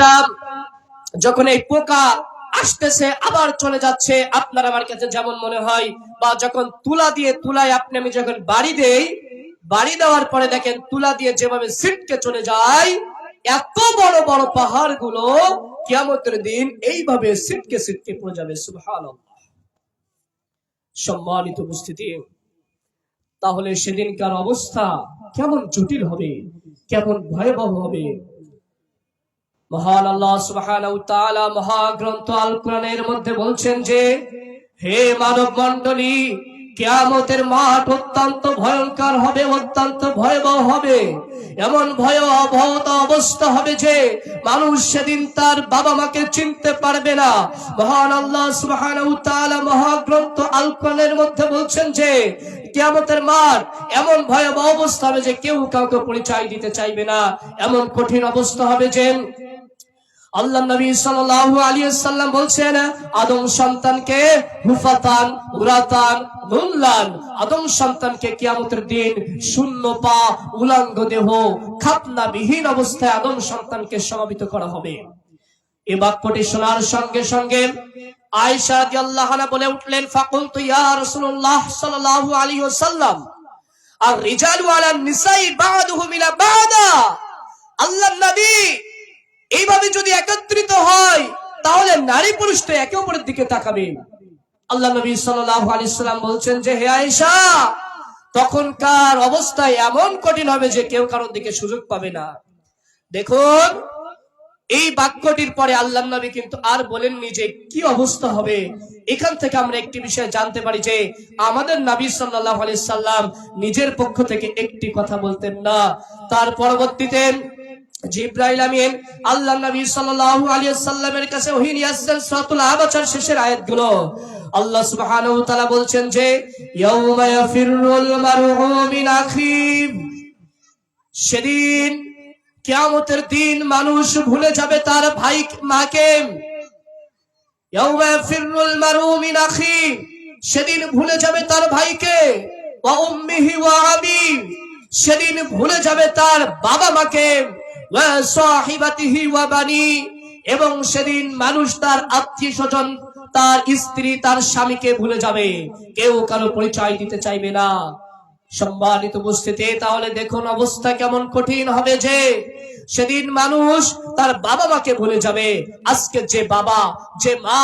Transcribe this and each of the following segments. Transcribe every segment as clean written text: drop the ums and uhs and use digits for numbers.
একটা যখন এই পোকা আসতেছে আবার চলে যাচ্ছে, আপনার আমার কাছে যেমন মনে হয়, বা যখন তুলায় আপনি আমি যখন বাড়ি দেওয়ার পরে দেখেন তুলা দিয়ে যেভাবে ছিটকে চলে যায়, এত বড় বড় পাহাড় গুলো কিয়ামতের দিন এইভাবে ছিটকে ছিটকে পড়ে যাবে। সুবহানাল্লাহ। সম্মানিত উপস্থিতি, তাহলে সেদিনকার অবস্থা কেমন জটিল হবে, কেমন ভয়াবহ হবে। মহান আল্লাহ সুবহানাহু ওয়া তাআলা মহাগ্রন্থ আল কোরআনের মধ্যে বলছেন যে, হে মানব মণ্ডলী, কিয়ামতের মাঠ অত্যন্ত ভয়ঙ্কর হবে, অত্যন্ত ভয়াবহ হবে। এমন ভয়াবহ অবস্থা হবে যে মানুষ সেদিন তার বাবা মাকে চিনতে পারবে না। মহান আল্লাহ সুবহানাহু ওয়া তাআলা মহাগ্রন্থ আল কোরআনের মধ্যে বলছেন যে কিয়ামতের মাঠ এমন ভয়াবহ অবস্থা হবে যে কেউ কাউকে পরিচয় দিতে চাইবে না। এমন কঠিন অবস্থা হবে যে আল্লাহ নবী সাল্লাল্লাহু আলাইহি ওয়াসাল্লাম বলছেন, আদম সন্তানকে হুফাতান উরাতান গুল্লান, আদম সন্তানকে কিয়ামতের দিন শূন্য পা উলঙ্গ দেহ খাতনা বিহীন অবস্থায় আদম সন্তানকে সমাবেত করা হবে। এই বাক্যটি শোনার সঙ্গে সঙ্গে আয়েশা রাদিয়াল্লাহু আনহা বলে উঠলেন, ফাকুলতু ইয়া রাসূলুল্লাহ সাল্লাল্লাহু আলাইহি ওয়াসাল্লাম আর রিজালু আলান নিসাই বা'দুহুম ইলা বা'দা। আল্লাহর নবী, এইভাবে যদি একত্রিত হয় তাহলে নারী পুরুষ তো একে অপরের দিকে তাকাবে। আল্লাহ নবী সাল্লাল্লাহু আলাইহি ওয়াসাল্লাম বলছেন যে, হে আয়েশা, তখনকার অবস্থায় এমন কঠিন হবে যে কেউ কারোর দিকে সুযোগ পাবে না। দেখুন, এই বাক্যটির পরে আল্লাহর নবী কিন্তু আর বলেননি যে কি অবস্থা হবে। এখান থেকে আমরা একটি বিষয় জানতে পারি যে আমাদের নবী সাল্লাল্লাহু আলাইহি সাল্লাম নিজের পক্ষ থেকে একটি কথা বলতেন না। তার পরবর্তীতে জিবরাইল আমিন আল্লাহর নবী সাল্লাল্লাহু আলাইহি সাল্লামের কাছে ওহী নিয়ে আসছেন সূরাতুল আবাসার শেষের আয়াতগুলো। আল্লাহ সুবহানাহু ওয়া তাআলা বলছেন যে, ইয়াউমা ইয়াফিরুল মারউ মিন আখিহি, সেদিন কিয়ামতের দিন মানুষ ভুলে যাবে তার ভাই মাকে। ইয়াউমা ইয়াফিরুল মারউ মিন আখিহি, সেদিন ভুলে যাবে তার ভাইকে। ওয়া উম্মিহি ওয়া আবি, সেদিন ভুলে যাবে তার বাবা মাকে। ওয়া সাহিবাতিহি ওয়া বানি, এবং সেদিন মানুষ তার আত্মীয় স্বজন, তার স্ত্রী, তার স্বামীকে ভুলে যাবে। কেউ কারো পরিচয় দিতে চাইবে না। সম্মানিত উপস্থিতি, তাহলে দেখুন অবস্থা কেমন কঠিন হবে যে সেদিন মানুষ তার বাবা মাকে ভুলে যাবে। আজকে যে বাবা, যে মা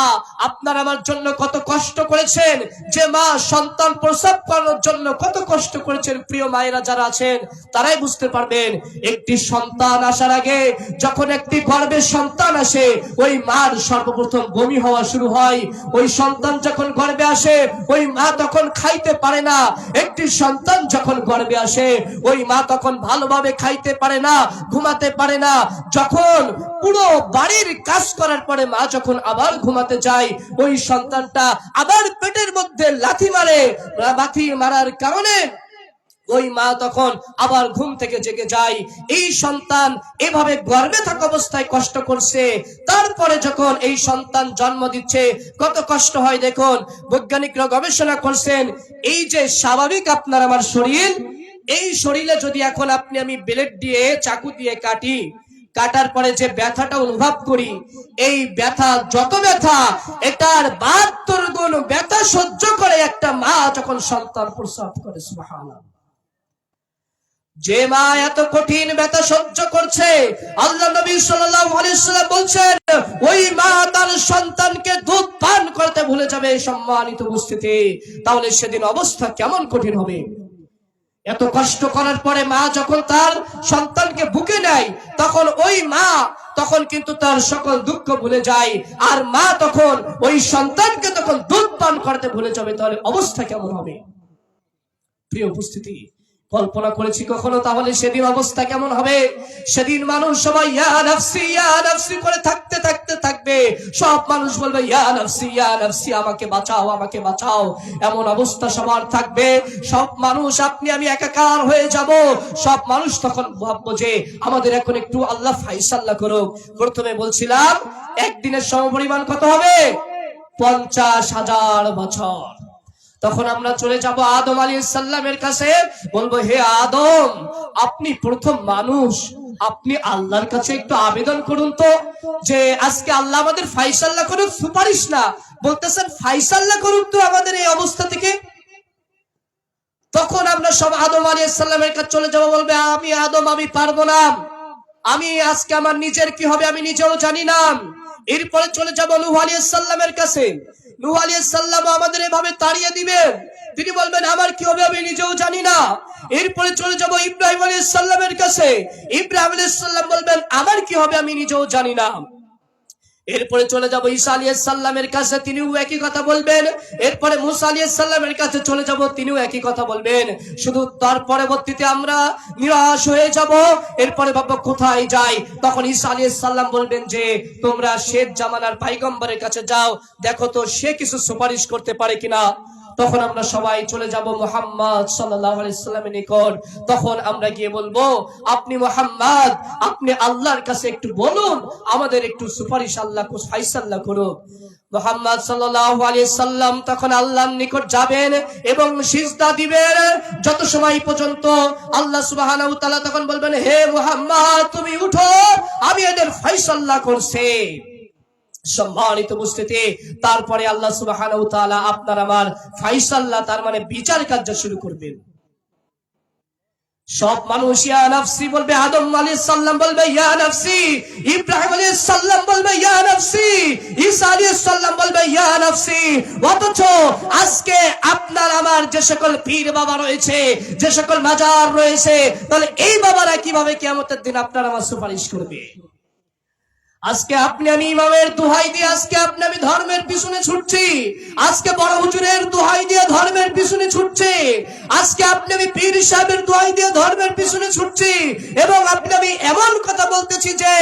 আপনার আমার জন্য কত কষ্ট করেছেন, যে মা সন্তান প্রসব করানোর জন্য কত কষ্ট করেছেন, প্রিয় মায়েরা যারা আছেন তারাই বুঝতে পারবেন। একটি সন্তান আসার আগে, যখন একটি গর্ভে সন্তান আসে, ওই মার সর্বপ্রথম বমি হওয়া শুরু হয়। ওই সন্তান যখন গর্ভে আসে, ওই মা তখন খাইতে পারে না। একটি সন্তান যখন গর্ভে আসে, ওই মা তখন ভালোভাবে খাইতে পারে না, ঘুমাতে পারে না। যখন পুরো বাড়ির কাজ করার পরে মা যখন আবার ঘুমাতে যায়, ওই সন্তানটা আবার পেটের মধ্যে লাথি মারে। লাথি মারার কারণে ওই মা তখন আবার ঘুম থেকে জেগে যায়। এই সন্তান এভাবে গর্ভে থাকা অবস্থায় কষ্ট করছে। তারপরে যখন এই সন্তান জন্ম দিচ্ছে কত কষ্ট হয় দেখুন। বৈজ্ঞানিকরা গবেষণা করছেন, এই যে স্বাভাবিক আপনার আমার শরীর, এই শরীরে যদি এখন আপনি আমি ব্লেড দিয়ে, চাকু দিয়ে কাটার পরে যে ব্যথাটা অনুভব করি, এই ব্যথা, যত ব্যথা, এটার 72 গুণ ব্যথা সহ্য করে একটা মা যখন সন্তান প্রসব করে। সুবহানাল্লাহ। যে মা এত কঠিন ব্যথা সহ্য করছে, আল্লাহ নবী সাল্লাল্লাহু আলাইহি ওয়াসাল্লাম বলছেন, ওই মা তার সন্তানকে দুধ পান করতে ভুলে যাবে। সম্মানিত উপস্থিতি, তাহলে সেদিন অবস্থা কেমন কঠিন হবে। এত কষ্ট করার পরে মা যখন তার সন্তানকে বুকে নেয়, তখন ওই মা তখন কিন্তু তার সকল দুঃখ ভুলে যায়। আর মা তখন ওই সন্তানকে তখন দুধ পান করতে ভুলে যাবে। তাহলে অবস্থা কেমন হবে। প্রিয় উপস্থিতি, কল্পনা করেছি কখনো তাহলে সেদিন অবস্থা কেমন হবে। সেদিন মানুষ সবাই ইয়া নাফসি করে থাকতে থাকতে থাকবে। সব মানুষ বলবে ইয়া নাফসি, আমাকে বাঁচাও, আমাকে বাঁচাও। এমন অবস্থা সবার থাকবে। সব মানুষ, আপনি আমি একাকার হয়ে যাব। সব মানুষ তখন ভাববো যে আমাদের এখন একটু আল্লাহ ফায়সালা করুক। প্রথমে বলছিলাম একদিনের সমপরিমাণ কত হবে? 50,000 বছর। তখন আমরা চলে যাব আদম আলাইহিস সালামের কাছে, বলবো হে আদম, আপনি প্রথম মানুষ, আপনি আল্লাহর কাছে একটু আবেদন করুন তো, যে আজকে আল্লাহ আমাদের ফাইসাল্লাহ করুক, সুপারিশ না, বলতেছেন ফাইসাল্লাহ করুক তো আমাদের এই অবস্থা থেকে। তখন আমরা সব আদম আলাইহিস সালামের কাছে চলে যাব, বলবে আমি আদম, আমি পারবো না, আমি আজকে আমার নিজের কি হবে আমি নিজেও জানি না। এরপরে চলে যাব নূহ আলাইহিস সালামের কাছে, নূহ আলাইহিস সালাম আমাদের এভাবে তাড়িয়ে দিবেন, তিনি বলবেন আমার কি হবে আমি নিজেও জানি না। এরপরে চলে যাব ইব্রাহিম আলাইহিস সালামের কাছে, ইব্রাহিম আলাইহিস সালাম বলবেন আমার কি হবে আমি নিজেও জানি না। এরপরে চলে যাব ঈসা আলাইহিস সালামের কাছে, তিনিও একই কথা বলবেন। এরপরে মুসা আলাইহিস সালামের কাছে চলে যাব, তিনিও একই কথা বলবেন। শুধু তার পরবর্তীতে আমরা নিরাশ হয়ে যাব। এরপরে বাবা কোথায় যাই, তখন ঈসা আলাইহিস সালাম বলবেন যে তোমরা শেষ জামানার পয়গম্বরের কাছে যাও, দেখো তো সে কিছু সুপারিশ করতে পারে কিনা। তখন আমরা সবাই চলে যাব মুহাম্মদ সাল্লাল্লাহু আলাইহি সাল্লামের নিকট। তখন আমরা গিয়ে বলবো আপনি মুহাম্মদ, আপনি আল্লাহর কাছে একটু বলুন, আমাদের একটু সুপারিশ আল্লাহ ফাইসাল্লাহ করুন। মুহাম্মদ সাল্লাল্লাহু আলাইহি সাল্লাম তখন আল্লাহর নিকট যাবেন এবং সিজদা দিবেন, যত সময় পর্যন্ত আল্লাহ সুবহানাহু ওয়া তাআলা তখন বলবেন হে মুহাম্মদ তুমি উঠো, আমি এদের ফাইসাল্লাহ করছি। সম্মানিত উপস্থিতি, তারপরে আল্লাহ সুবহানাহু ওয়া তাআলা আপনার আমার ফাইসাল্লাহ, তার মানে বিচার কার্য শুরু করবেন। সব মানুষ ইয়া নাফসি বলবে, আদম আলাইহিস সালাম বলবে ইয়া নাফসি, ইব্রাহিম আলাইহিস সালাম বলবে ইয়া নাফসি, ঈসা আলাইহিস সালাম বলবে ইয়া নাফসি। অথচ আজকে আপনার আমার যে সকল পীর বাবা রয়েছে, যে সকল মাজার রয়েছে, তাহলে এই বাবারা কিভাবে কিয়ামতের দিন আপনার আমার সুপারিশ করবে? আজকে আপনি আমি ইমামের দোহাই দিয়ে আজকে আপনি আমি ধর্মের পিছনে ছুটছি, আজকে বড় হুজুরের দোহাই দিয়ে ধর্মের পিছনে ছুটছি, আজকে আপনি আমি পীর সাহেবের দোহাই দিয়ে ধর্মের পিছনে ছুটছি, এবং আপনি আমি এমন কথা বলতেছি যে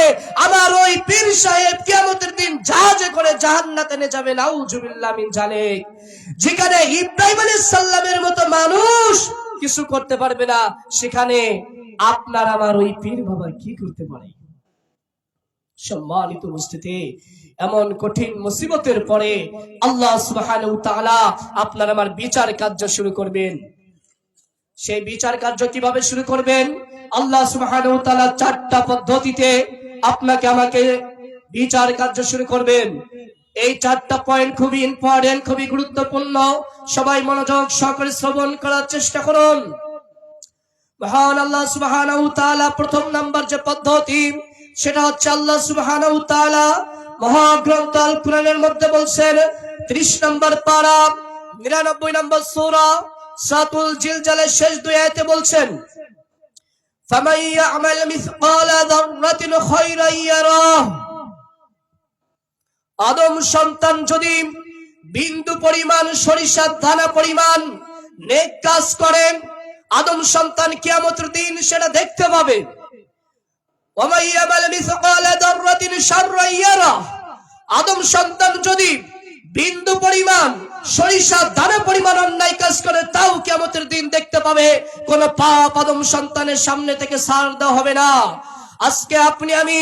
আমার ওই পীর সাহেব কিয়ামতের দিন জাহাজে করে জান্নাতে নিয়ে যাবে, নাউজুবিল্লাহ মিন জালিক। যেখানে ইব্রাহিম আলাইহিস সালামের মতো মানুষ কিছু করতে পারবে না, সেখানে আপনার আমার ওই পীর বাবা কি করতে পারে? সম্মানিত উপস্থিতি, এমন কঠিন মুসিবতের পরে আল্লাহ সুবহানাহু ওয়া তাআলা আপনার আমার বিচার কার্য শুরু করবেন। সেই বিচার কার্য কিভাবে শুরু করবেন? আল্লাহ সুবহানাহু ওয়া তাআলা চারটা পদ্ধতিতে আপনাকে আমাকে বিচার কার্য শুরু করবেন। এই চারটা পয়েন্ট খুবই ইম্পর্টেন্ট, খুবই গুরুত্বপূর্ণ। সবাই মনোযোগ সহকারে শ্রবণ করার চেষ্টা করুন। মহান আল্লাহ সুবহানাহু ওয়া তাআলা প্রথম নাম্বার যে পদ্ধতি, সেটা হচ্ছে আল্লাহ সুবহানাহু ওয়া তাআলা মহাগ্রন্থ আল কুরআনের মধ্যে বলছেন, 30 নম্বর পারা 99 নম্বর সূরা সূরাতুল জিলজালের শেষ দুই আয়াতে বলছেন, ফামান ইয়া'মাল মিসকালা যাররাতিন খায়রান ইয়ারাহ। আদম সন্তান যদি বিন্দু পরিমাণ সরিষার দানা পরিমাণ নেক কাজ করেন, আদম সন্তান কিয়ামতের দিন সেটা দেখতে পাবে। আদম সন্তান যদি বিন্দু পরিমাণ সরিষা দানা পরিমাণ অন্যায় কাজ করে, তাও কিয়ামতের দিন দেখতে পাবে। কোন পাপ আদম সন্তানের সামনে থেকে ছাড় দেওয়া হবে না। আজকে আপনি আমি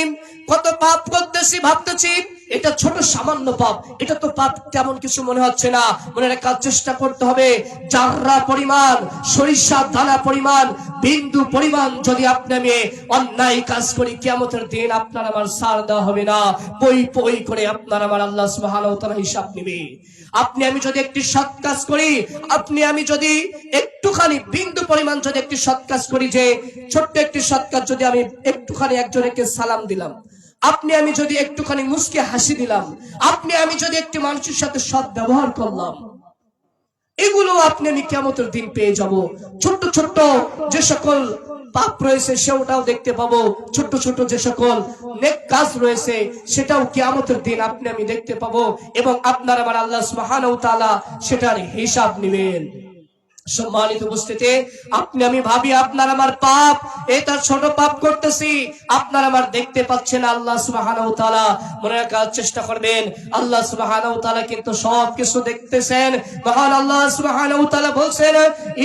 কত পাপ করতেছি, ভাবতেছি এটা ছোট সামান্য পাপ, এটা তো পাপ তেমন কিছু মনে হচ্ছে না। মনে রাখার চেষ্টা করতে হবে, জাররা পরিমাণ সরিষা দানা পরিমাণ বিন্দু পরিমাণ যদি আপনি আমি অন্যায় কাজ করি, কিয়ামতের দিন আপনার আমার ছাড় দেওয়া হবে না। পই পই করে আপনার আমার আল্লাহ সুবহানাহু ওয়া তাআলা হিসাব নেবে। আপনি আমি যদি একটি সৎ কাজ করি, আপনি আমি যদি একটুখানি বিন্দু পরিমাণ যদি একটি সৎ কাজ করি, যে ছোট্ট একটি সৎ কাজ যদি আমি একটুখানি একজনকে সালাম দিলাম, আপনি আমি যদি একটুখানি মুস্কি হাসি দিলাম, আপনি আমি যদি একটি মানুষের সাথে সৎ ব্যবহার করলাম, এগুলো আপনি আমি কিয়ামতের দিন পেয়ে যাব। ছোট্ট ছোট্ট যে সকল পাপ রয়েছে সেটাও দেখতে পাবো, ছোট্ট ছোট যে সকল নেক কাজ রয়েছে সেটাও কিয়ামতের দিন আপনি আমি দেখতে পাবো, এবং আপনার আমার আল্লাহ সুবহানাহু ওয়া তাআলা সেটার হিসাব নেবেন। সম্মানিত উপস্থিতি, আপনি আমি ভাবি আপনার আমার পাপ, এটা ছোট পাপ করতেছি, আপনার আমার দেখতে পাচ্ছেন আল্লাহ সুবহানাহু ওয়া তাআলা। মনে রাখার চেষ্টা করবেন, আল্লাহ সুবহানাহু ওয়া তাআলা কিন্তু সব কিছু দেখতেছেন। মহান আল্লাহ সুবহানাহু ওয়া তাআলা বলছেন,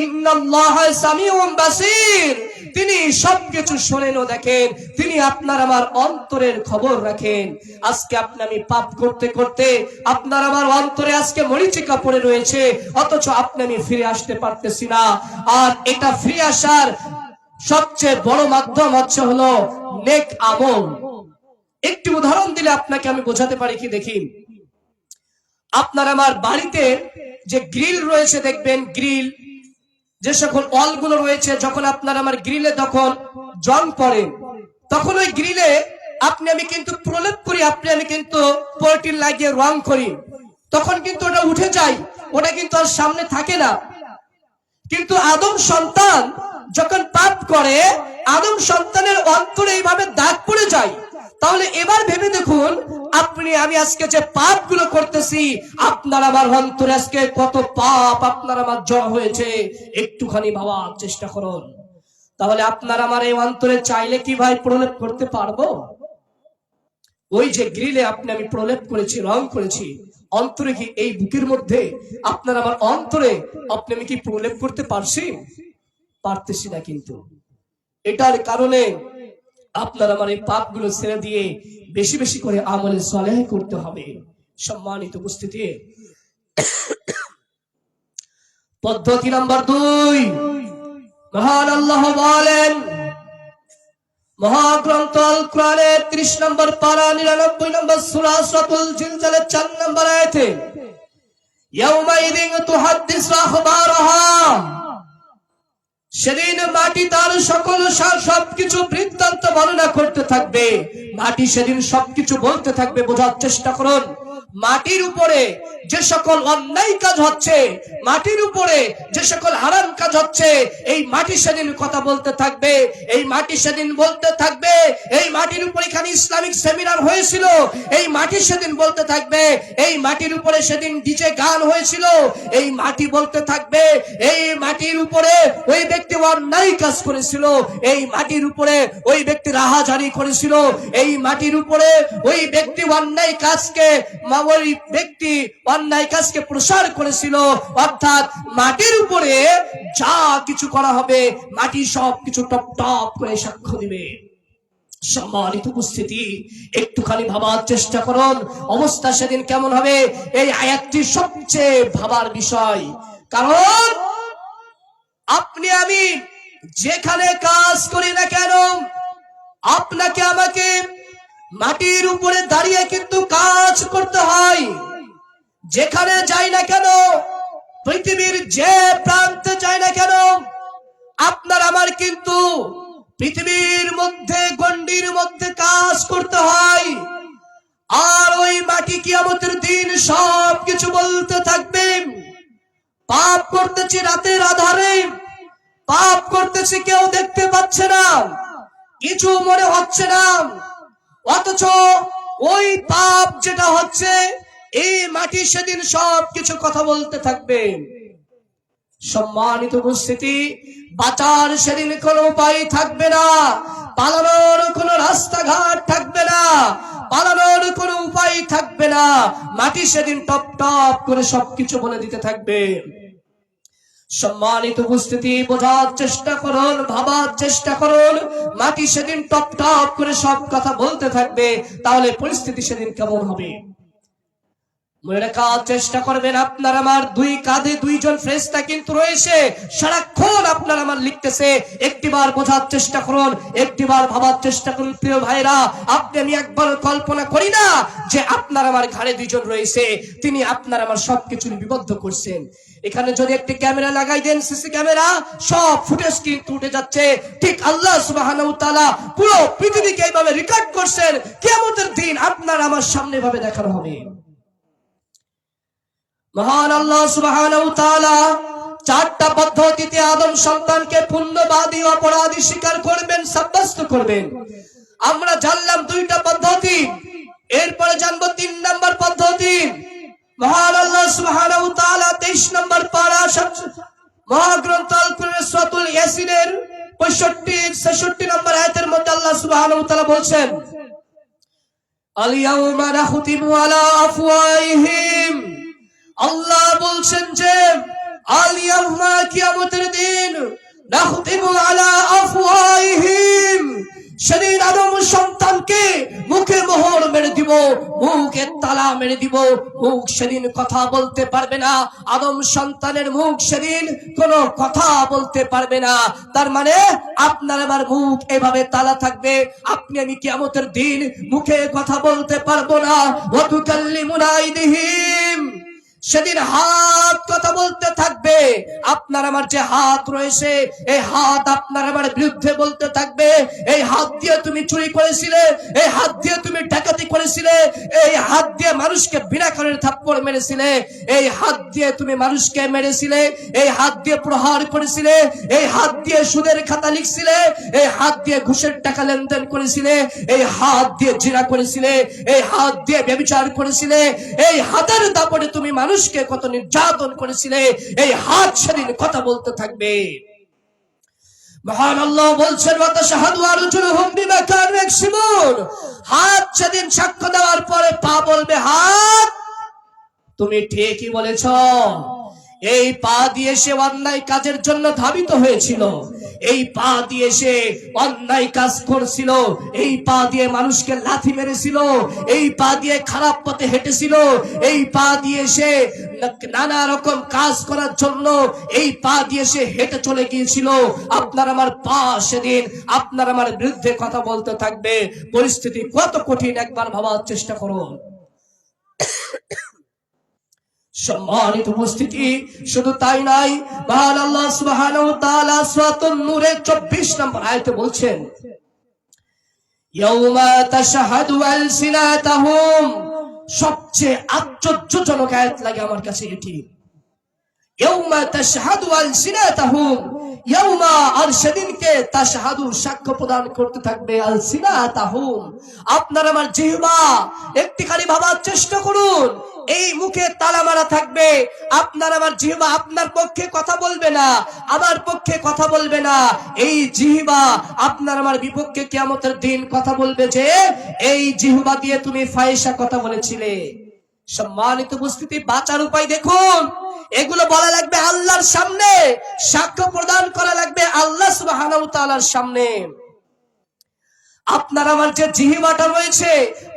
ইন্নাল্লাহা সামিউন বাসীর, তিনি সবকিছু শোনেন ও দেখেন, তিনি আপনার আমার অন্তরের খবর রাখেন। আজকে আপনি আমি পাপ করতে করতে আপনার আমার অন্তরে আজকে মরিচিকা পড়ে রয়েছে, অথচ আপনি আমি ফিরে আসতে পারতেছি না। আর এটা ফিরে আসার সবচেয়ে বড় মাধ্যম হলো নেক আমল। একটি উদাহরণ দিলে আপনাকে আমি বোঝাতে পারি কি, দেখি আপনার আমার বাড়িতে যে গ্রিল রয়েছে, দেখবেন গ্রিল যে সকল অলগুলো রয়েছে, যখন আপনার আমার গ্রিলে যখন জং পড়ে, তখন ওই গ্রিলে আপনি আমি কিন্তু প্রলেপ করি, আপনি আমি কিন্তু পলিটিন লাগিয়ে রং করি, তখন কিন্তু ওটা উঠে যায়, ওটা কিন্তু আর সামনে থাকে না। কিন্তু আদম সন্তান যখন পাপ করে, আদম সন্তানের অন্তরে এইভাবে দাগ পড়ে যায়। তাহলে এবার ভেবে দেখুন, আপনি আমি আজকে যে পাপগুলো করতেছি, আপনার আমার অন্তরে আজকে কত পাপ আপনার আমার জড় হয়েছে, একটুখানি ভাবার চেষ্টা করুন। তাহলে আপনার আমার এই অন্তরে চাইলে কি ভাই প্রলেপ করতে পারবো? ওই যে গ্রিলে আপনি আমি প্রলেপ করেছি, রং করেছি, অন্তরে কি এই বুকের মধ্যে আপনার আমার অন্তরে আপনি আমি কি প্রলেপ করতে পারছি? পারতেছি না। কিন্তু এটার কারণে আপনার আমার এই পাপগুলো ছেড়ে দিয়ে বেশি বেশি করে আমলে সালেহ করতে হবে। সম্মানিত উপস্থিতি, পদ্ধতি নাম্বার 2, মহান আল্লাহ বলেন মহাগ্রন্থ আল কোরআনের 30 নম্বর পারা 99 নম্বর সূরা সূরাতুল জিলজালের 4 নম্বর আয়াতে, ইয়াউমাইযিন তুহাদ্দিসু আখবারাহা, সেদিন মাটি তার সকল সবকিছু বৃত্তান্ত বর্ণনা করতে থাকবে। মাটি সেদিন সবকিছু বলতে থাকবে। বোঝার চেষ্টা করুন, মাটির উপরে যে সকল অন্যায় কাজ হচ্ছে, মাটির উপরে যে সকল হারাম কাজ হচ্ছে, এই মাটি সেদিন কথা বলতে থাকবে। এই মাটি সেদিন বলতে থাকবে, এই মাটির উপরে এখানে ইসলামিক সেমিনার হয়েছিল, এই মাটি সেদিন বলতে থাকবে। এই মাটির উপরে সেদিন ডিজে গান হয়েছিল, এই মাটি বলতে থাকবে। এই মাটির উপরে ওই ব্যক্তি অন্যায় কাজ করেছিল, এই মাটির উপরে ওই ব্যক্তি রাহাজানি করেছিল, এই মাটির উপরে ওই ব্যক্তি অন্যায় কাজকে ওই ব্যক্তি অন্যায় কাজকে প্রসার করেছিল। অর্থাৎ মাটির উপরে যা কিছু করা হবে, মাটি সব কিছু টপ টপ করে সাক্ষ্য দিবে। সম্মানিত উপস্থিতি, একটুখানি ভাবার চেষ্টা করুন অবস্থা সেদিন কেমন হবে। এই আয়াতটি সবচেয়ে ভাবার বিষয়, কারণ আপনি আমি যেখানে কাজ করি না কেন, আপনাকে আমাকে মাটির উপরে দাঁড়িয়ে কিন্তু কাজ করতে হয়। যেখানে যাই না কেন, পৃথিবীর যে প্রান্তে যাই না কেন, আপনার আমার কিন্তু পৃথিবীর মধ্যে গণ্ডির মধ্যে কাজ করতে হয়। আর ওই মাটি কিয়ামতের দিন সব কিছু বলতে থাকবে। পাপ করতেছি রাতের আধারে, পাপ করতেছি কেউ দেখতে পাচ্ছে না, কিছু মনে হচ্ছে না, অথচ ওই পাপ যেটা হচ্ছে, এই মাটি সেদিন সব কিছু কথা বলতে থাকবে। সম্মানিত উপস্থিতি, বাঁচার সেদিন কোনো উপায় থাকবে না, পালানোর কোনো রাস্তাঘাট থাকবে না, পালানোর কোনো উপায় থাকবে না। মাটি সেদিন টপ টপ করে সবকিছু বলে দিতে থাকবে। সম্মানিত উপস্থিতি, বোঝার চেষ্টা করুন, ভাবার চেষ্টা করুন, মাটি সেদিন টপ টপ করে সব কথা বলতে থাকবে। তাহলে পরিস্থিতি সেদিন কেমন হবে? মনে রাখার চেষ্টা করবেন, আপনার আমার দুই কাঁধে দুইজন ফেরেশতা কিন্তু রয়েছে, সারাক্ষণ আপনার আমার লিখতেছে। একটিবার বোঝার চেষ্টা করুন, একটিবার ভাবার চেষ্টা করুন। প্রিয় ভাইরা, আপনি আমি একবার কল্পনা করি না যে আপনার আমার ঘাড়ে দুইজন রয়েছে, তিনি আপনার আমার সবকিছু বিবদ্ধ করছেন। এখানে যদি একটি ক্যামেরা লাগাই দেন, সিসি ক্যামেরা, সব ফুটেজ কিন্তু উঠে যাচ্ছে। ঠিক আল্লাহ সুবহানাহু ওয়া তাআলা পুরো পৃথিবীকে এইভাবে রেকর্ড করছেন। কিয়ামতের দিন আপনার আমার সামনে ভাবে দেখানো হবে। মহান আল্লাহ সুবহানাহু ওয়া তাআলা 4টা পদ্ধতিতে আদম সন্তানকে পুণ্যবাদী অপরাধী স্বীকার করবেন, সাব্যস্ত করবেন। আমরা জানলাম 2টা পদ্ধতি, এরপরে জানবো 3 নম্বর পদ্ধতি। মহান আল্লাহ সুবহানাহু ওয়া তাআলা 23 নম্বর পারা মহাগ্রন্থ আল কোরআনের সূরাতুল ইয়াসিনের 65-66 নম্বর আয়াতের মধ্যে আল্লাহ সুবহানাহু ওয়া তাআলা বলছেন, আল ইয়াউমা নাখতিমু আলা আফওয়াহিহিম, আল্লাহ বলছেন যে আল ইয়াউমা কিয়ামতের দিন নাখতিমু আলা আফওয়াহিহিম, সেদিন আদম সন্তানকে মুখে মোহর মেরে দিব, মুখে তালা মেরে দিব, মুখ সেদিন কথা বলতে পারবে না। আদম সন্তানের মুখ সেদিন কোনো কথা বলতে পারবে না। তার মানে আপনার আমার মুখ এভাবে তালা থাকবে। আপনি আমি কিয়ামতের দিন মুখে কথা বলতে পারবো না। ওয়া তুকাল্লিমুনা আইদিহিম, সেদিন হাত কথা বলতে থাকবে। আপনার আমার যে হাত রয়েছে, এই হাত আপনার আমার বিরুদ্ধে বলতে থাকবে। এই হাত দিয়ে তুমি চুরি করেছিলে, এই হাত দিয়ে তুমি ডাকাতি করেছিলে, এই হাত দিয়ে মানুষকে বিনা কারণে থাপ্পড় মেরেছিলে, এই হাত দিয়ে তুমি মানুষকে মেরেছিলে, এই হাত দিয়ে প্রহার করেছিলে, এই হাত দিয়ে সুদের খাতা লিখছিলে, এই হাত দিয়ে ঘুষের টাকা লেনদেন করেছিলে, এই হাত দিয়ে জিনা করেছিলে, এই হাত দিয়ে ব্যভিচার করেছিলে, এই হাতের দাপটে তুমি মানুষকে কত নির্যাতন করেছিলে। এই হাত সেদিন কথা বলতে থাকবে। মহান আল্লাহ বলছেন, ওয়া তাশহাদু আরজুলুহুম বিমা কানু ইয়াকসিবুন, হাত সেদিন সাক্ষ্য দেওয়ার পরে পা বলবে, হাত তুমি ঠিকই বলেছ, এই পা দিয়ে সে অন্যায় কাজের জন্য ধাবিত হয়েছিল, এই পা দিয়ে সে অন্যায় কাজ করছিল, এই পা দিয়ে মানুষকে লাথি মেরেছিল, এই পা দিয়ে খারাপ পথে হেঁটেছিল, এই পা দিয়ে সে নানা রকম কাজ করার জন্য এই পা দিয়ে সে হেঁটে চলে গিয়েছিল। আপনার আমার পা সেদিন আপনার আমার বিরুদ্ধে কথা বলতে থাকবে। পরিস্থিতি কত কঠিন একবার ভাবার চেষ্টা করুন। সম্মানিত উপস্থিতি, শুধু তাই নাই, মহান আল্লাহ সুবহানাহু ওয়া তাআলা সূরাতুন নূরের 24 নম্বর আয়াতে বলছেন, ইয়াউমা তাশহাদু আলসিনাতাহুম, সবচেয়ে আশ্চর্যজনক আয়াত লাগে আমার কাছে এটি। ইয়াউমা তাশহাদু আলসিনাতাহুম, ইয়াউমা, আর সেদিনকে তাশহাদু সাক্ষ্য প্রদান করতে থাকবে, আলসিনাতাহুম, আপনার আমার জিহ্বা। একটিখানি ভাবার চেষ্টা করুন, এই মুখে তালা মারা থাকবে। আপনার আমার জিহ্বা আপনার পক্ষে কথা বলবে না, আমার পক্ষে কথা বলবে না। এই জিহ্বা আপনার আমার বিপক্ষে কিয়ামতের দিন কথা বলবে যে এই জিহ্বা দিয়ে তুমি ফাহিশা কথা বলেছিলে। সম্মানিত উপস্থিতি, বাঁচার উপায় দেখুন। এগুলো বলা লাগবে আল্লাহর সামনে, সাক্ষ্য প্রদান করা লাগবে আল্লাহ সুবহানাহু ওয়া তাআলার সামনে। আপনার আমার যে জিহ্বাটা রয়েছে,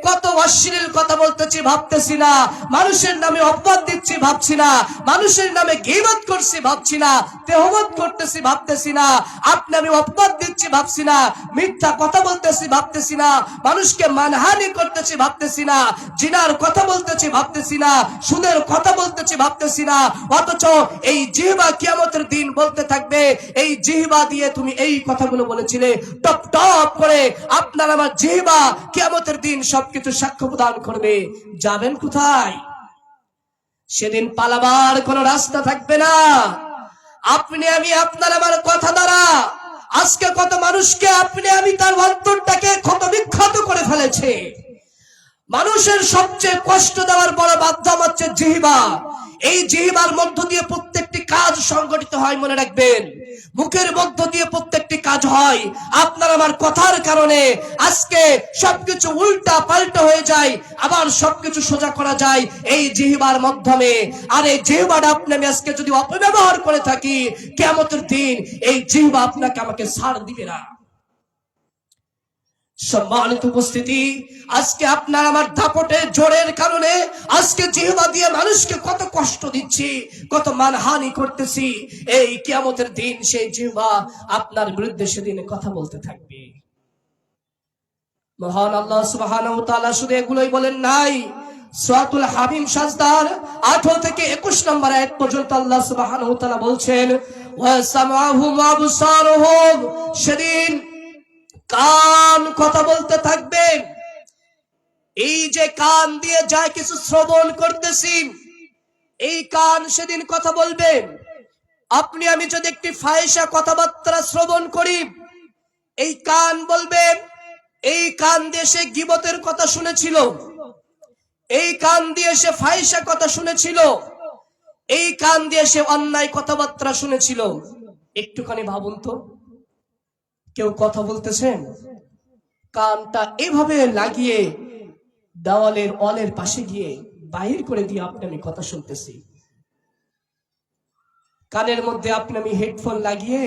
কত অশ্লীল কথা বলতেছি ভাবতেছি না, মানুষের নামে অপবাদ দিচ্ছি ভাবছি না, মানুষের নামে গীবত করছি ভাবছি না, তেহমত করতেছি ভাবতেছি না, আপনি আমি অপবাদ দিচ্ছি ভাবছি না, মিথ্যা কথা বলতেছি ভাবতেছি না, মানুষকে মানহানি করতেছি ভাবতেছি না, জিনার কথা বলতেছি ভাবতেছি না, সুদের কথা বলতেছি ভাবতেছি না। অথচ এই জিহ্বা কিয়ামতের দিন বলতে থাকবে, এই জিহ্বা দিয়ে তুমি এই কথাগুলো বলেছিলে। টপ টপ করে আপনার আমার জিহ্বা কিয়ামতের দিন সবকিছু সাক্ষ্য প্রদান করবে। যাবেন কোথায়? সেদিন পালাবার কোনো রাস্তা থাকবে না। আপনি আমি আপনার আমার কথা দ্বারা আজকে কত মানুষকে আপনি আমি তার অন্তরটাকে ক্ষত বিক্ষত করে ফেলেছে। মানুষের সবচেয়ে কষ্ট দেওয়ার বড় মাধ্যম হচ্ছে জিহ্বা। এই জিহ্বার মধ্য দিয়ে প্রত্যেকটি কাজ সংগঠিত হয়, মনে রাখবেন। মুখের মধ্য দিয়ে প্রত্যেকটি কাজ হয়। আপনার আমার কথার কারণে আজকে সবকিছু উল্টা পাল্টা হয়ে যায়, আবার সবকিছু সোজা করা যায় এই জিহ্বার মাধ্যমে। আর এই জিহ্বাটা আপনি আমি আজকে যদি অপব্যবহার করে থাকি, কিয়ামতের দিন এই জিহ্বা আপনাকে আমাকে ছাড় দিবে না। সম্মানিত উপস্থিতি, আজকে আপনার আমার দাপটে জোরের কারণে আজকে জিহ্বা দিয়ে মানুষকে কত কষ্ট দিচ্ছি, কত মানহানি করতেছি। এই কিয়ামতের দিন সেই জিহ্বা আপনার বিরুদ্ধে সেদিন কথা বলতে থাকবে। মহান আল্লাহ সুবহানাহু ওয়া তাআলা শুধু এগুলোই বলেন নাই। সূরাতুল হামিম সাজদার 18 থেকে 21 নম্বর আয়াত পর্যন্ত আল্লাহ সুবহানাহু ওয়া তাআলা বলছেন, ওয়া সামাহুম ওয়া আবসারুহুম, সেদিন কান কথা বলতে থাকবে। এই যে কান দিয়ে যা কিছু শ্রবণ করতেছি, এই কান সেদিন কথা বলবে। আপনি আমি যদি একটি ফাহিশা কথাবার্তা শ্রবণ করি, এই কান বলবে, এই কান দিয়ে সে গীবতের কথা শুনেছিল, এই কান দিয়ে সে ফাহিশা কথা শুনেছিল, এই কান দিয়ে সে অন্যায় কথাবার্তা শুনেছিল। একটুখানি ভাবুন তো, কেউ কথা বলতেছেন, কানটা এভাবে লাগিয়ে দেওয়ালের অলের পাশে গিয়ে বাহির করে দিয়ে আপনি আমি কথা শুনতেছি। কানের মধ্যে আপনি আমি হেডফোন লাগিয়ে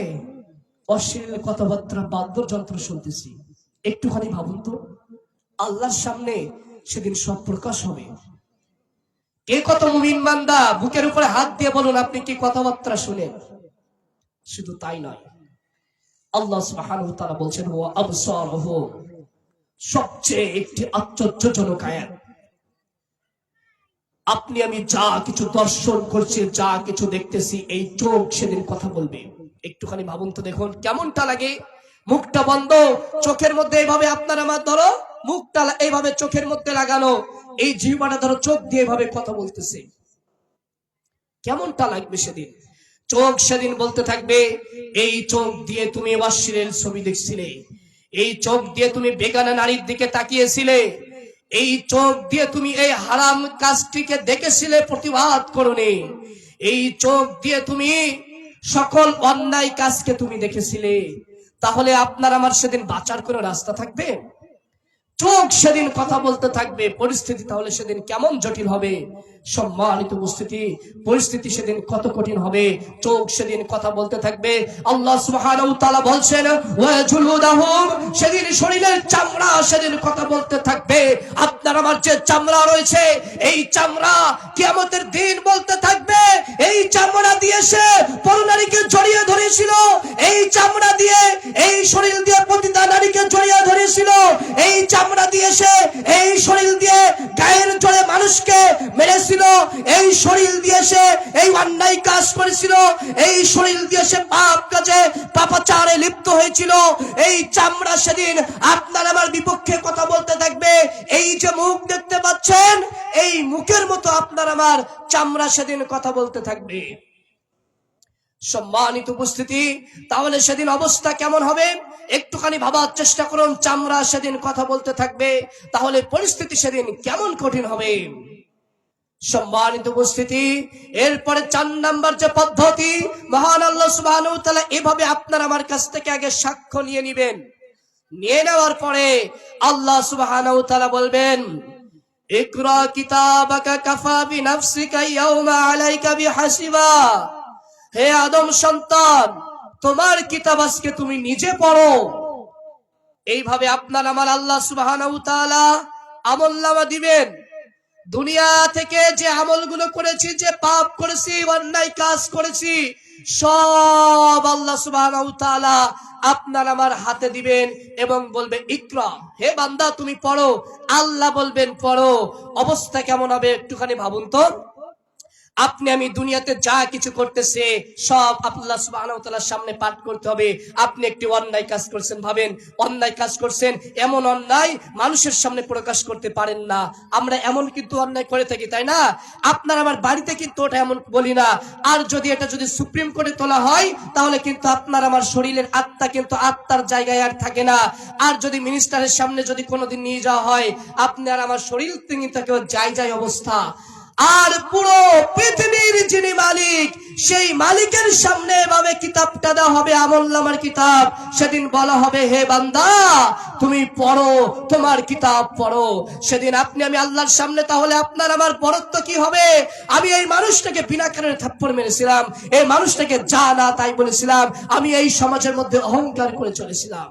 অশ্লীল কথাবার্তা বাদ্যযন্ত্র শুনতেছি। একটুখানি ভাবুন তো, আল্লাহর সামনে সেদিন সব প্রকাশ হবে। কে কত মুমিন বান্দা বুকের উপরে হাত দিয়ে বলুন আপনি কি কথাবার্তা শুনেন। শুধু তাই নয়, আল্লাহ সুবহানাহু ওয়া তাআলা বলছেন ওয়া আবসারহু, সবচেয়ে একটি আশ্চর্যজনক আয়াত। আপনি আমি যা কিছু দর্শন করছি, যা কিছু দেখতেছি, এই চোখ সেদিন কথা বলবে। একটুখানি ভাবুন তো, দেখুন কেমনটা লাগে। মুখটা বন্ধ, চোখের মধ্যে এইভাবে আপনার আমার ধরো মুখটা এইভাবে চোখের মধ্যে লাগানো, এই জিহ্বাটা ধরো চোখ দিয়ে এইভাবে কথা বলতেছে, কেমনটা লাগবে সেদিন। চোখ সেদিন বলতে থাকবে, এই চোখ দিয়ে তুমি অশ্লীল ছবি দেখছিলে, এই চোখ দিয়ে তুমি বেগানা নারীর দিকে তাকিয়েছিলে, এই চোখ দিয়ে তুমি এই হারাম কাজটিকে দেখেছিলে, প্রতিবাদ করোনি, এই চোখ দিয়ে তুমি সকল অন্যায় কাজকে তুমি দেখেছিলে। তাহলে আপনার আমার সেদিন বাঁচার কোনো রাস্তা থাকবে? চোখ সেদিন কথা বলতে থাকবে, পরিস্থিতি তাহলে সেদিন কেমন জটিল হবে। সম্মানিত উপস্থিতি, পরিস্থিতি সেদিন কত কঠিন হবে। চোখ সেদিন কথা বলতে থাকবে। আল্লাহ সুবহানাহু ওয়া তাআলা বলছেন ওয়া জুলুদাহুম, সেদিন শরীরের চামড়া সেদিন কথা বলতে থাকবে। আপনার আমার যে চামড়া রয়েছে, এই চামড়া কিয়ামতের দিন বলতে থাকবে, এই চামড়া দিয়ে সে পরনারীকে জড়িয়ে ধরেছিল, এই চামড়া দিয়ে, এই শরীর দিয়ে প্রতিটা নারীকে জড়িয়ে ধরেছিল, এই চামড়া দিয়ে সে এই শরীর দিয়ে গায়ের জোরে মানুষকে মেরেছিল, এই শরীর দিয়ে সে এই অন্যায় কাজ করেছিল, এই শরীর দিয়ে সে পাপ কাজে পাপাচারে লিপ্ত হয়েছিল। এই চামড়া সেদিন আপনার আমার বিপক্ষে কথা বলতে থাকবে। এই যে মুখ দেখতে পাচ্ছেন, এই মুখের মতো আপনার আমার চামড়া সেদিন কথা বলতে থাকবে। সম্মানিত উপস্থিতি, তাহলে সেদিন অবস্থা কেমন হবে একটুখানি ভাবার চেষ্টা করুন। চামড়া সেদিন কথা বলতে থাকবে, তাহলে পরিস্থিতি সেদিন কেমন কঠিন হবে। সম্মানিত উপস্থিতি, এরপরে 4 নাম্বার যে পদ্ধতি, মহান আল্লাহ সুবহানাহু ওয়া তাআলা এভাবে আপনার আমার কাছ থেকে আগে সাক্ষ্য নিয়ে নেবেন। নিয়ে নেওয়ার পরে আল্লাহ সুবহানাহু ওয়া তাআলা বলবেন ইকরা কিতাবাকা কাফা বিনাফসিকা ইয়াউমা আলাইকা বিহাসিবা, হে আদম সন্তান, তোমার কিতাব আজকে তুমি নিজে পড়ো। এইভাবে আপনার আমার আল্লাহ সুবহানাহু ওয়া তাআলা আমলনামা দিবেন। দুনিয়া থেকে যে আমলগুলো করেছি, যে পাপ করেছি, অন্যায় কাজ করেছি, সব আল্লাহ সুবহানাহু ওয়া তাআলা আপনার আমার হাতে দিবেন এবং বলবে ইকরা, হে বান্দা তুমি পড়ো। আল্লাহ বলবেন পড়ো। অবস্থা কেমন হবে একটুখানি ভাবুন তো। আপনি আমি দুনিয়াতে যা কিছু করতেছে সব আল্লাহ সুবহানাহু ওয়া তাআলার সামনে পাঠ করতে হবে। আপনি একটি অন্যায় কাজ করছেন, ভাবেন অন্যায় কাজ করছেন, এমন অন্যায় মানুষের সামনে প্রকাশ করতে পারেন না। আমরা এমন কিন্তু অন্যায় করে থাকি, তাই না? আপনার আমার বাড়িতে কিন্তু ওটা এমন বলি না। আর যদি এটা যদি সুপ্রিম কোর্টে তোলা হয়, তাহলে কিন্তু আপনার আমার শরীরের আত্মা কিন্তু আত্মার জায়গায় আর থাকে না। আর যদি মিনিস্টারের সামনে যদি কোনোদিন নিয়ে যাওয়া হয়, আপনার আমার শরীর কিন্তু যায় অবস্থা। আর পুরো পৃথিবীর যিনি মালিক, সেই মালিকের সামনে এভাবে কিতাবটা দেওয়া হবে, আমলনামার কিতাব। সেদিন বলা হবে হে বান্দা তুমি পড়ো, তোমার কিতাব পড়ো। সেদিন আপনি আমি আল্লাহর সামনে, তাহলে আপনার আমার বড়ত্ব কি হবে? আমি এই মানুষটাকে বিনা কারণে থাপ্পড় মেরেছিলাম, এই মানুষটাকে যা না তাই বলেছিলাম, আমি এই সমাজের মধ্যে অহংকার করে চলেছিলাম।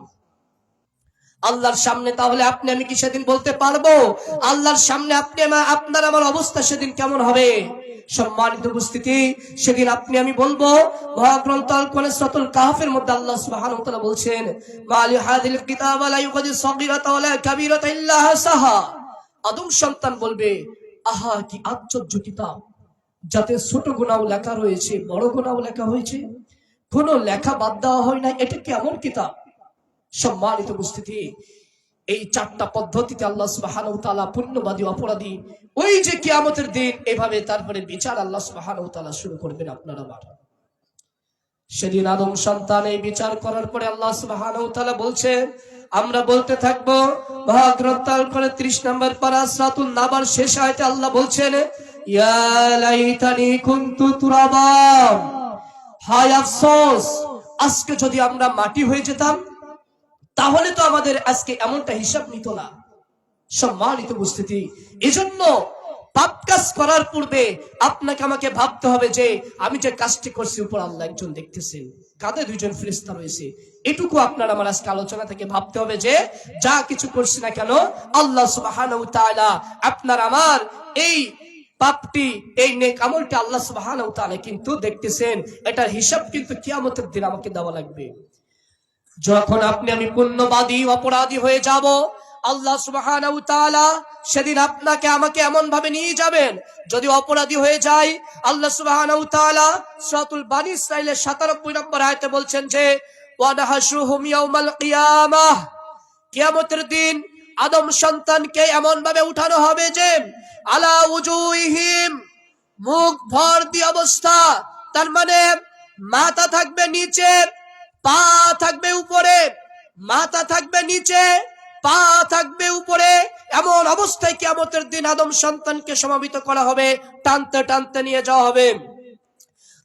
আল্লাহর সামনে তাহলে আপনি আমি কি সেদিন বলতে পারবো? আল্লাহর সামনে আপনি আপনার আমার অবস্থা সেদিন কেমন হবে? সম্মানিত উপস্থিতি, সেদিন আপনি আমি বলবো, মহাগ্রন্থ আল কোরআন সূরাতুল কাহফের মধ্যে আল্লাহ সুবহানাহু ওয়া তাআলা বলছেন মালি হাদিল কিতাব লা ইউগাদির সাগীরাতা ওয়া লা কাবীরাতা ইল্লা হাসাহা। আদম সন্তান বলবে আহা কি আশ্চর্য কিতাব, যাতে ছোট গুনাহ লেখা রয়েছে, বড় গুনাহ লেখা হয়েছে, কোনো লেখা বাদ দেওয়া হয় না। এটা কেমন কিতাব? সম্মানিত উপস্থিতি, এই 4টা পদ্ধতিতে আল্লাহ সুবহানাহু ওয়া তাআলা পুণ্যবাদী অপরাধী ওই যে কিয়ামতের দিন এভাবে তারপরে বিচার আল্লাহ সুবহানাহু ওয়া তাআলা শুরু করবেন আপনারা আমার। সেদিন আদম সন্তান এই বিচার করার পরে আল্লাহ সুবহানাহু ওয়া তাআলা বলছে, আমরা বলতে থাকবো। মহাগ্রন্থ আল কোরআন 30 নম্বর পারা সূরাতুন নাবার শেষ আয়াতে আল্লাহ বলছেন ইয়া লাইতানি কুনতু তুরাবা, হায় আফসোস আজকে যদি আমরা মাটি হয়ে যেতাম, তাহলে তো আমাদের আজকে এমনটা হিসাব নিত না। সম্মানিত উপস্থিতি, এজন্য পাপ কাজ করার পূর্বে আপনাকে আমাকে ভাবতে হবে যে আমি যে কাজটি করছি উপর আল্লাহ একজন দেখতেছেন, কাঁধে দুইজন ফেরেশতা রয়েছে। এটুকু আপনার আমার আজকে আলোচনা থেকে ভাবতে হবে যে যা কিছু করছি না কেন আল্লাহ সুবহানাহু ওয়া তাআলা আপনার আমার এই পাপটি, এই নেক আমলটি আল্লাহ সুবহানাহু ওয়া তাআলা কিন্তু দেখতেছেন। এটার হিসাব কিন্তু কিয়ামতের দিন আমাকে দেওয়া লাগবে। যখন আপনি আমি পুণ্যবাদী অপরাধী হয়ে যাব, আল্লাহ সুবহানাহু ওয়া তাআলা সেদিন আপনাকে আমাকে এমন ভাবে নিয়ে যাবেন, যদি অপরাধী হয়ে যায় আল্লাহ সুবহানাহু ওয়া তাআলা সূরাতুল বনী ইসরাঈলের ৯৭ নম্বর আয়াতে বলছেন যে ওয়া নাহশুরুহুম ইয়াউমাল কিয়ামাহ, কিয়ামতের দিন আদম সন্তানকে এমন ভাবে উঠানো হবে যে আলা উজুহিম, মুখ ভর দিয়ে অবস্থা, তার মানে মাথা থাকবে নিচে, পা থাকবে উপরে, মাথা থাকবে নিচে, পা থাকবে উপরে, এমন অবস্থায় কিয়ামতের দিন আদম সন্তানকে সমাবেত করা হবে, টানতে টানতে নিয়ে যাওয়া হবে।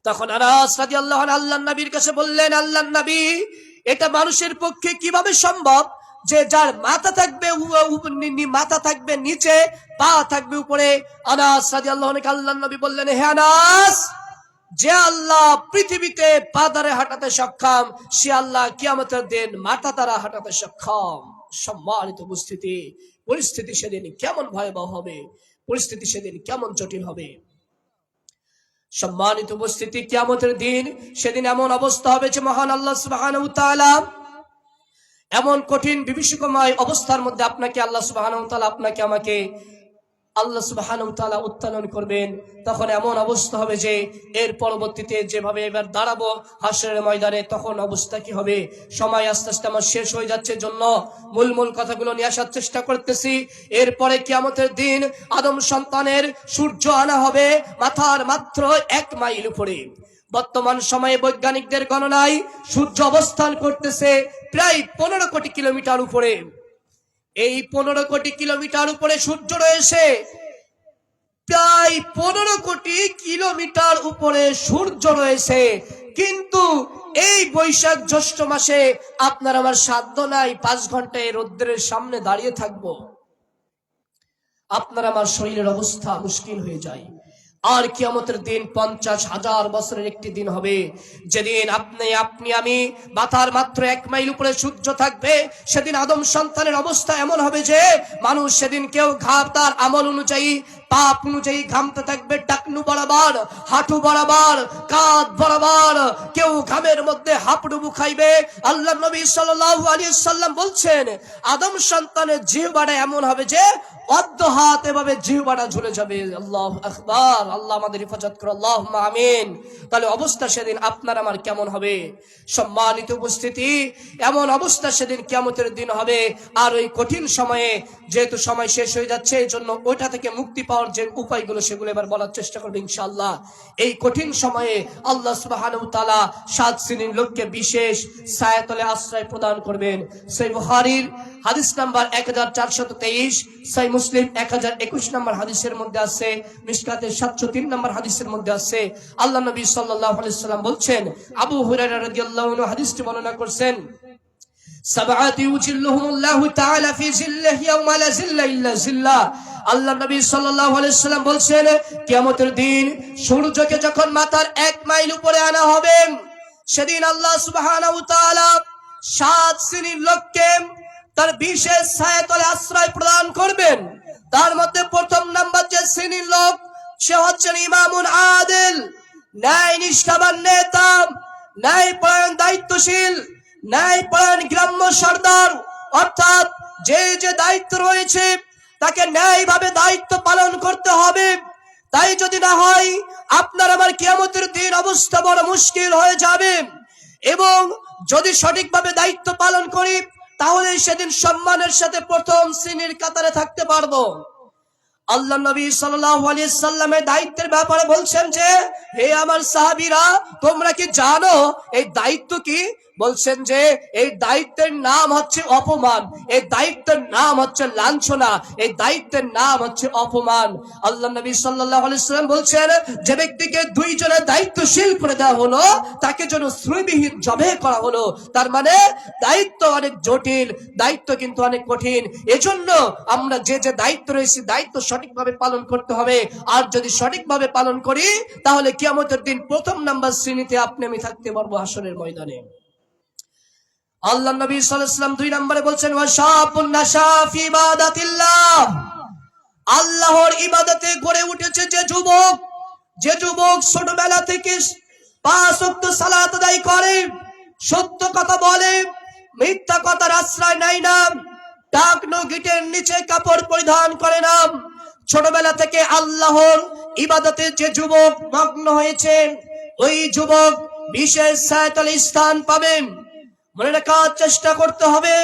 তখন আনাস রাদিয়াল্লাহু আনহু আল্লাহর নবীর কাছে বললেন, আল্লাহর নবী, এটা মানুষের পক্ষে কিভাবে সম্ভব যে যার মাথা থাকবে নিচে, পা থাকবে উপরে? আনাস রাদিয়াল্লাহু আনহু আল্লাহর নবী বললেন, হে আনাস, যে আল্লাহ পৃথিবীতে পা দ্বারা হাঁটাতে সক্ষম, সে আল্লাহ কিয়ামতের দিন মাথা দ্বারা হাঁটাতে সক্ষম। সম্মানিত উপস্থিতি, পরিস্থিতি সেদিন কেমন ভয়াবহ হবে, পরিস্থিতি সেদিন কেমন জটিল হবে। সম্মানিত উপস্থিতি, কিয়ামতের দিন সেদিন এমন অবস্থা হবে যে মহান আল্লাহ সুবহানাহু ওয়া তাআলা এমন কঠিন বিভীষিকাময় অবস্থার মধ্যে আপনাকে আল্লাহ সুবহানাহু ওয়া তাআলা আপনাকে আমাকে আল্লাহ সুবহানাহু ওয়া তাআলা উত্তোলন করবেন। তখন এমন অবস্থা হবে যে এর পরবর্তীতে যেভাবে এবার দাঁড়াবো হাশরের ময়দানে, তখন অবস্থা কি হবে? সময় আস্তে আস্তে আমার শেষ হয়ে যাচ্ছে, জন্য মূল কথাগুলো নিয়ে আসার চেষ্টা করতেছি। এরপরে কিয়ামতের দিন আদম সন্তানের সূর্য আনা হবে মাথার মাত্র ১ মাইল উপরে। বর্তমান সময়ে বৈজ্ঞানিকদের গণনায় সূর্য অবস্থান করতেছে প্রায় ১৫ কোটি কিলোমিটার উপরে। এই ১৫ কোটি কিলোমিটার উপরে সূর্য রয়েছে, প্রায় ১৫ কোটি কিলোমিটার উপরে সূর্য রয়েছে। কিন্তু এই বৈশাখ জ্যৈষ্ঠ মাসে আপনার আমার সাধ্য নাই ৫ ঘন্টা এই রোদ্রের সামনে দাঁড়িয়ে থাকবো। আপনার আমার শরীরের অবস্থা মুশকিল হয়ে যায়। আর কিয়ামতের দিন ৫০,০০০ বছরের একটি দিন হবে, যেদিন আপনি আমি মাথার মাত্র ১ মাইল উপরে সূর্য থাকবে। সেদিন আদম সন্তানের অবস্থা এমন হবে যে মানুষ সেদিন কেউ তার আমল অনুযায়ী, পাপ অনুযায়ী ঘামতে থাকবে, টাকনু বরাবর, হাঁটু বরাবর, কাঁধ বরাবর, কেউ ঘামের মধ্যে হাঁপুডুবু খাইবে। আল্লাহ নবী সাল্লাল্লাহু আলাইহি সাল্লাম বলছেন, আদম সন্তানের জিহ্বাটা এমন হবে যে অর্ধ হাত এভাবে জিহ্বাটা ঝুলে যাবে। আল্লাহু আকবার, আল্লাহ আমাদের হেফাজত করুন, আল্লাহুম্মা আমিন। তাহলে অবস্থা সেদিন আপনার আমার কেমন হবে? সম্মানিত উপস্থিতি, এমন অবস্থা সেদিন কিয়ামতের দিন হবে। আর ওই কঠিন সময়ে, যেহেতু সময় শেষ হয়ে যাচ্ছে, এই জন্য ওইটা থেকে মুক্তি পাওয়ার যে উপায়গুলো সেগুলো এবার বলার চেষ্টা করবে ইনশাআল্লাহ। এই কঠিন সময়ে আল্লাহ সুবহানাহু ওয়া তাআলা ৭ শ্রেণীর লোককে বিশেষ ছায়াতলে আশ্রয় প্রদান করবেন। সহিহ বুখারীর হাদিস নাম্বার ১৪২৩, সহিহ মুসলিম ১০২১ নম্বর হাদিসের মধ্যে আছে, মিশকাতের ৭০৩ নম্বর হাদিসের মধ্যে আছে। আল্লাহ নবী সাল্লাল্লাহু আলাইহি ওয়াসাল্লাম বলছেন, আবু হুরায়রা রাদিয়াল্লাহু আনহু হাদিসটি বর্ণনা করছেন, সাবআতু ইউজিল্লুহুমুল্লাহু তাআলা ফি জিল্লিহি ইয়াওমা লা জিল্লা ইল্লা জিল্লাহ। আল্লাহ নবী সাল্লাল্লাহু আলাইহি ওয়াসাল্লাম বলছেন, কিয়ামতের দিন সূর্যকে যখন মাথার ১ মাইল উপরে আনা হবে, সেদিন আল্লাহ সুবহানাহু ওয়া তাআলা ৭ শ্রেণীর লোককে তার বিশেষ ছায়াতলে আশ্রয় প্রদান করবেন। তার মধ্যে প্রথম নাম্বার যে শ্রেণীর লোক, সে হচ্ছেন ইমামুন আদিল, ন্যায় নিষ্ঠাবান নেতা, ন্যায়পরায়ণ দায়িত্বশীল, ন্যায়পরায়ণ গ্রাম্য সর্দার। অর্থাৎ যে দায়িত্ব রয়েছে তাকে ন্যায়ভাবে দায়িত্ব পালন করতে হবে। তাই যদি না হয় আপনার আমার কিয়ামতের দিন অবস্থা বড় মুশকিল হয়ে যাবে। এবং যদি সঠিকভাবে দায়িত্ব পালন করি তাহলে সেদিন সম্মানের সাথে প্রথম শ্রেণীর কাতারে থাকতে পারবো। আল্লাহ নবী সাল্লাল্লাহু আলাইহি সাল্লামের দায়িত্বের ব্যাপারে বলছেন যে, হে আমার সাহাবীরা, তোমরা কি জানো এই দায়িত্ব কি? বলছেন যে এই দায়িত্বের নাম হচ্ছে অপমান, এই দায়িত্বের নাম হচ্ছে লাঞ্ছনা, এই দায়িত্বের নাম হচ্ছে অপমান। আল্লাহ নবী সাল্লাল্লাহু আলাইহি সাল্লাম বলছেন, যে ব্যক্তিকে ২ জনের দায়িত্বশীল করে দেওয়া হলো তাকে যেন শ্রীবিহীন জবে করা হলো। তার মানে দায়িত্ব অনেক জটিল, দায়িত্ব কিন্তু অনেক কঠিন। এজন্য আমরা যে দায়িত্ব রয়েছে দায়িত্ব সঠিকভাবে পালন করতে হবে। আর যদি সঠিকভাবে পালন করি তাহলে কিয়ামতের দিন প্রথম নাম্বার শ্রেণীতে আপনি আমি থাকতে পারবো হাসরের ময়দানে। আল্লাহ নবী সাল্লাল্লাহু আলাইহি ওয়াসাল্লাম 2 নম্বরে বলছেন ওয়াশাবুন নাশা ফি ইবাদাতিল্লাহ, আল্লাহর ইবাদতে গড়ে উঠেছে যে যুবক ছোটবেলা থেকে 5 ওয়াক্ত সালাত আদায় করে, সত্য কথা বলে, মিথ্যা কথার আশ্রয় নেয় না, টাকনো গিটের নিচে কাপড় পরিধান করে না, ছোটবেলা থেকে আল্লাহর ইবাদতে যে যুবক মগ্ন হয়েছে ওই যুবক বিশেষ ছায়াতলে স্থান পাবেন। মনে রাখার চেষ্টা করতে হবে